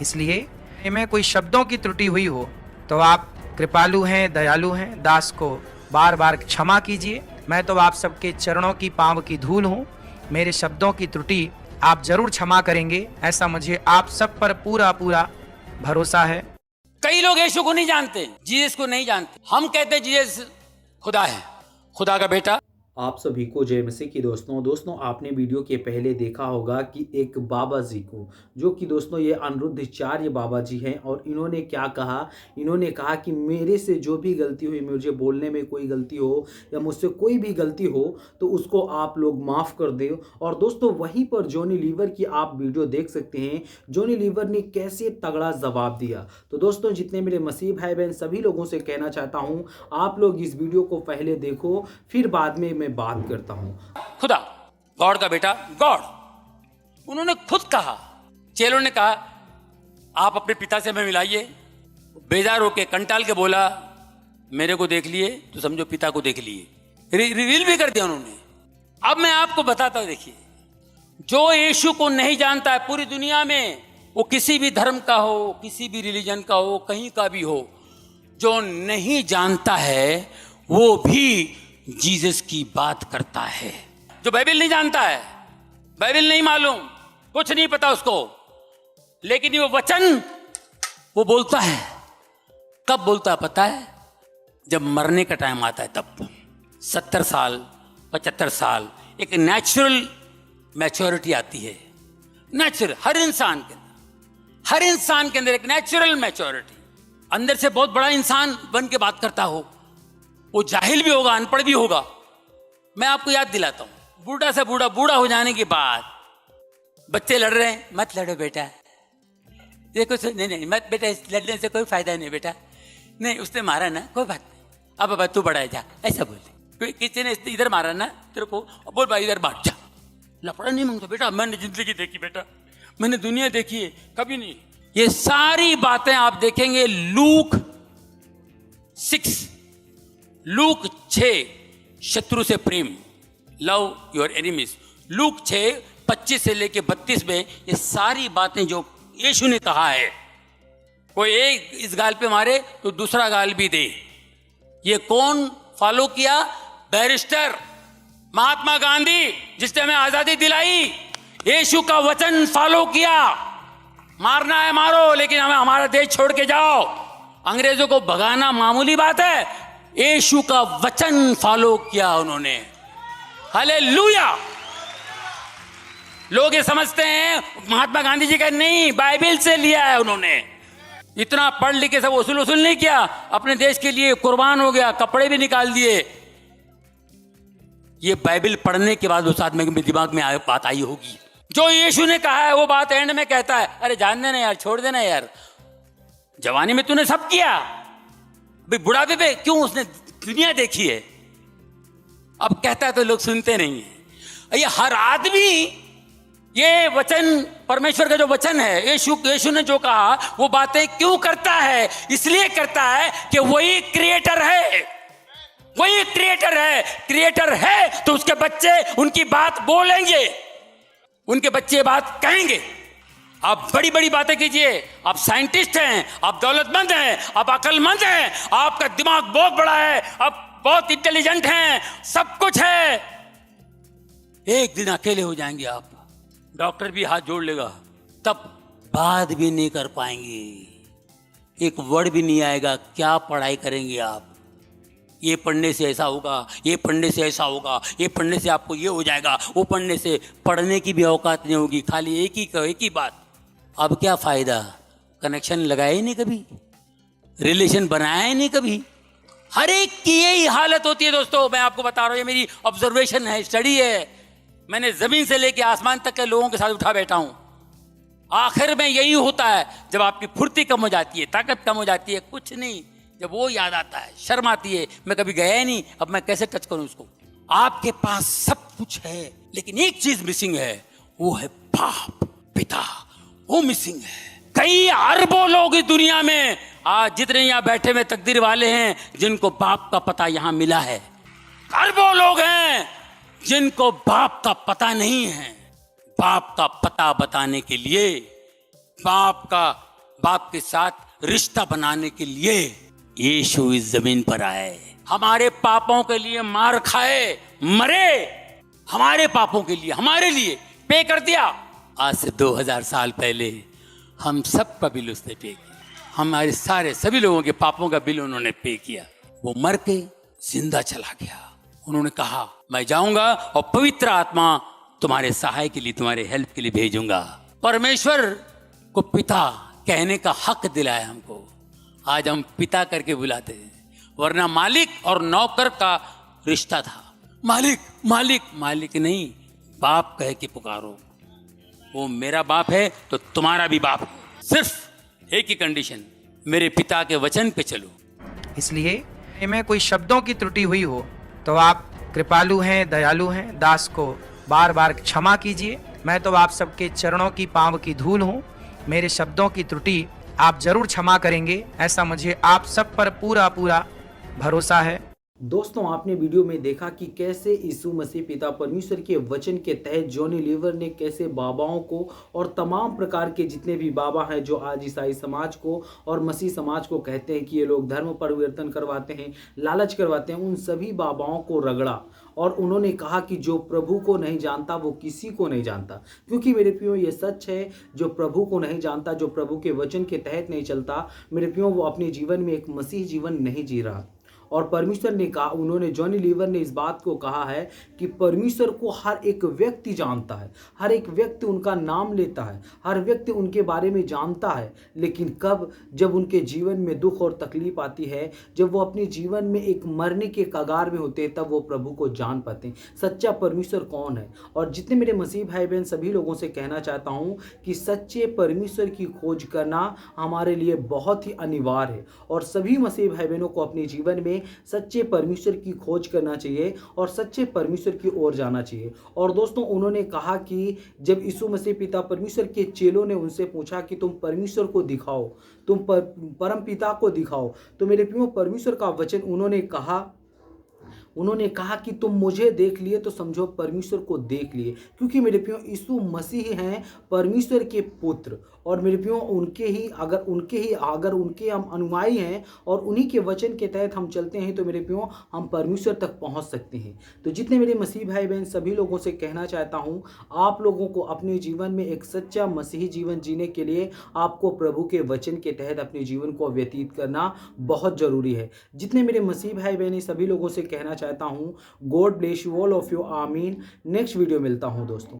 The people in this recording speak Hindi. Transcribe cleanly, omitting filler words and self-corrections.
इसलिए में कोई शब्दों की त्रुटि हुई हो तो आप कृपालु हैं, दयालु हैं, दास को बार बार क्षमा कीजिए। मैं तो आप सबके चरणों की पांव की धूल हूँ। मेरे शब्दों की त्रुटि आप जरूर क्षमा करेंगे, ऐसा मुझे आप सब पर पूरा पूरा भरोसा है। कई लोग यीशु को नहीं जानते, जीसस को नहीं जानते। हम कहते हैं जीसस खुदा है, खुदा का बेटा। आप सभी को जय मसीह की दोस्तों आपने वीडियो के पहले देखा होगा कि एक बाबा जी को, जो कि दोस्तों ये अनिरुद्धाचार्य बाबा जी हैं, और इन्होंने क्या कहा, इन्होंने कहा कि मेरे से जो भी गलती हुई, मुझे बोलने में कोई गलती हो या मुझसे कोई भी गलती हो तो उसको आप लोग माफ़ कर दे। और दोस्तों वहीं पर जॉनी लीवर की आप वीडियो देख सकते हैं, जॉनी लीवर ने कैसे तगड़ा जवाब दिया। तो दोस्तों जितने मेरे मसीह भाई बहन सभी लोगों से कहना चाहता हूँ, आप लोग इस वीडियो को पहले देखो, फिर बाद में बात करता हूं। खुदा, गॉड का बेटा, गॉड, उन्होंने खुद कहा। चेलों ने कहा आप अपने पिता से हमें मिलाइए। बेजार होके कंटाल के बोला मेरे को देख लिए तो समझो पिता को देख लिए। रिवील भी कर दिया उन्होंने। अब मैं आपको बताता हूं, देखिए, जो यीशु को नहीं जानता है पूरी दुनिया में, वो किसी भी धर्म का हो, किसी भी रिलीजन का हो, कहीं का भी हो, जो नहीं जानता है वो भी जीसस की बात करता है। जो बाइबल नहीं जानता है, बाइबल नहीं मालूम, कुछ नहीं पता उसको, लेकिन वो वचन वो बोलता है। कब बोलता है पता है? जब मरने का टाइम आता है तब। 70 साल 75 साल एक नेचुरल मैच्योरिटी आती है। नेचुरल, हर इंसान के अंदर एक नेचुरल मैच्योरिटी, अंदर से बहुत बड़ा इंसान बन के बात करता हो। वो जाहिल भी होगा, अनपढ़ भी होगा। मैं आपको याद दिलाता हूं, बूढ़ा से बूढ़ा हो जाने के बाद बच्चे लड़ रहे हैं, मत लड़ो बेटा, देखो नहीं मत बेटा, लड़ने से कोई फायदा नहीं बेटा, नहीं उसने मारा ना कोई बात नहीं, अब बाबा तू बड़ा है जा, ऐसा बोलते। किसी ने इधर मारा ना तेरे को, बोल भाई इधर बांट जा। लफड़ा नहीं मांगता बेटा, मैंने जिंदगी देखी बेटा, मैंने दुनिया देखी है, कभी नहीं। ये सारी बातें आप देखेंगे लूक 6 शत्रु से प्रेम, लव योर एनिमीज। लूक 6 25 से लेके 32 में ये सारी बातें जो यीशु ने कहा है, कोई एक इस गाल पे मारे तो दूसरा गाल भी दे। ये कौन फॉलो किया? बैरिस्टर महात्मा गांधी, जिसने हमें आजादी दिलाई। यीशु का वचन फॉलो किया। मारना है मारो, लेकिन हमें हमारा देश छोड़ के जाओ। अंग्रेजों को भगाना मामूली बात है, यीशु का वचन फॉलो किया उन्होंने। हालेलुया। लोग ये समझते हैं महात्मा गांधी जी का, नहीं, बाइबल से लिया है उन्होंने। इतना पढ़ लिख के सब वसूल नहीं किया, अपने देश के लिए कुर्बान हो गया, कपड़े भी निकाल दिए। ये बाइबल पढ़ने के बाद उस आदमी के दिमाग में बात आई होगी, जो यीशु ने कहा है वो बात एंड में कहता है, अरे जान देना यार, छोड़ देना यार, जवानी में तूने सब किया, भाई बुढ़ापे पे क्यों? उसने दुनिया देखी है। अब कहता है तो लोग सुनते नहीं है। ये हर आदमी, ये वचन परमेश्वर का जो वचन है, यीशु ने जो कहा वो बातें क्यों करता है? इसलिए करता है कि वही क्रिएटर है, वही क्रिएटर है। क्रिएटर है तो उसके बच्चे उनकी बात बोलेंगे, उनके बच्चे बात कहेंगे। आप बड़ी बड़ी बातें कीजिए, आप साइंटिस्ट हैं, आप दौलतमंद हैं, आप अक्लमंद हैं, आपका दिमाग बहुत बड़ा है, आप बहुत इंटेलिजेंट हैं, सब कुछ है। एक दिन अकेले हो जाएंगे आप, डॉक्टर भी हाथ जोड़ लेगा, तब बात भी नहीं कर पाएंगे, एक वर्ड भी नहीं आएगा। क्या पढ़ाई करेंगे आप? ये पढ़ने से ऐसा होगा, ये पढ़ने से ऐसा होगा, ये पढ़ने से आपको ये हो जाएगा, वो पढ़ने से, पढ़ने की भी औकात नहीं होगी, खाली एक ही बात। अब क्या फायदा? कनेक्शन लगाया ही नहीं कभी, रिलेशन बनाया ही नहीं कभी। हर एक की यही हालत होती है दोस्तों। मैं आपको बता रहा हूं, ये मेरी ऑब्जर्वेशन है, स्टडी है। मैंने जमीन से लेके आसमान तक के लोगों के साथ उठा बैठा हूं। आखिर में यही होता है, जब आपकी फुर्ती कम हो जाती है, ताकत कम हो जाती है, कुछ नहीं, जब वो याद आता है, शर्म आती है, मैं कभी गया ही नहीं, अब मैं कैसे टच करूं उसको। आपके पास सब कुछ है, लेकिन एक चीज मिसिंग है, वो है बाप, पिता, वो मिसिंग है। कई अरबों लोग इस दुनिया में आज जितने यहां बैठे हुए तकदीर वाले हैं, जिनको बाप का पता यहां मिला है। अरबों लोग हैं जिनको बाप का पता नहीं है। बाप का पता बताने के लिए, बाप का बाप के साथ रिश्ता बनाने के लिए यीशु इस जमीन पर आए, हमारे पापों के लिए मार खाए, मरे, हमारे पापों के लिए, हमारे लिए पे कर दिया। आज से 2000 साल पहले हम सब का बिल उसने पे किया, हमारे सारे सभी लोगों के पापों का बिल उन्होंने पे किया। वो मर के जिंदा चला गया। उन्होंने कहा मैं जाऊंगा और पवित्र आत्मा तुम्हारे सहाय के लिए, तुम्हारे हेल्प के लिए भेजूंगा। परमेश्वर को पिता कहने का हक दिलाया हमको, आज हम पिता करके बुलाते हैं, वरना मालिक और नौकर का रिश्ता था। मालिक मालिक मालिक नहीं, बाप कह के पुकारो। वो मेरा बाप है तो तुम्हारा भी बाप है। सिर्फ एक ही कंडीशन, मेरे पिता के वचन पे चलो। इसलिए में कोई शब्दों की त्रुटि हुई हो तो आप कृपालु हैं, दयालु हैं, दास को बार बार क्षमा कीजिए। मैं तो आप सबके चरणों की पांव की धूल हूँ। मेरे शब्दों की त्रुटि आप जरूर क्षमा करेंगे, ऐसा मुझे आप सब पर पूरा पूरा भरोसा है। दोस्तों, आपने वीडियो में देखा कि कैसे यीशु मसीह पिता परमेश्वर के वचन के तहत जॉनी लीवर ने कैसे बाबाओं को और तमाम प्रकार के जितने भी बाबा हैं जो आज ईसाई समाज को और मसीह समाज को कहते हैं कि ये लोग धर्म परिवर्तन करवाते हैं, लालच करवाते हैं, उन सभी बाबाओं को रगड़ा और उन्होंने कहा कि जो प्रभु को नहीं जानता वो किसी को नहीं जानता। क्योंकि मेरे प्रियो ये सच है, जो प्रभु को नहीं जानता, जो प्रभु के वचन के तहत नहीं चलता, मेरे प्रियो वो अपने जीवन में एक मसीह जीवन नहीं जी रहा। और परमेश्वर ने कहा, उन्होंने जॉनी लीवर ने इस बात को कहा है कि परमेश्वर को हर एक व्यक्ति जानता है, हर एक व्यक्ति उनका नाम लेता है, हर व्यक्ति उनके बारे में जानता है, लेकिन कब, जब उनके जीवन में दुख और तकलीफ आती है, जब वो अपने जीवन में एक मरने के कगार में होते हैं, तब वो प्रभु को जान पाते हैं सच्चा परमेश्वर कौन है। और जितने मेरे मसीह भाई बहन सभी लोगों से कहना चाहता हूँ कि सच्चे परमेश्वर की खोज करना हमारे लिए बहुत ही अनिवार्य है और सभी मसीह भाई बहनों को अपने जीवन में सच्चे परमेश्वर की खोज करना चाहिए और सच्चे परमेश्वर की ओर जाना चाहिए। और दोस्तों, उन्होंने कहा कि जब यीशु मसीह पिता परमेश्वर के चेलों ने उनसे पूछा कि तुम परमेश्वर को दिखाओ, तुम परम पिता को दिखाओ, तो मेरे प्रियो परमेश्वर का वचन उन्होंने कहा कि तुम मुझे देख लिए तो समझो परमेश्वर को देख लिए। क्योंकि मेरे प्रियो यीशु मसीह हैं परमेश्वर के पुत्र और मेरे प्रियो अगर उनके हम अनुयायी हैं और उन्हीं के वचन के तहत हम चलते हैं तो मेरे प्रियो हम परमेश्वर तक पहुंच सकते हैं। तो जितने मेरे मसीह भाई बहन सभी लोगों से कहना चाहता हूं, आप लोगों को अपने जीवन में एक सच्चा मसीही जीवन जीने के लिए आपको प्रभु के वचन के तहत अपने जीवन को व्यतीत करना बहुत जरूरी है। जितने मेरे मसीह भाई बहन सभी लोगों से कहना चाहता हूं, God bless you all of you, आमीन। नेक्स्ट वीडियो मिलता हूं दोस्तों।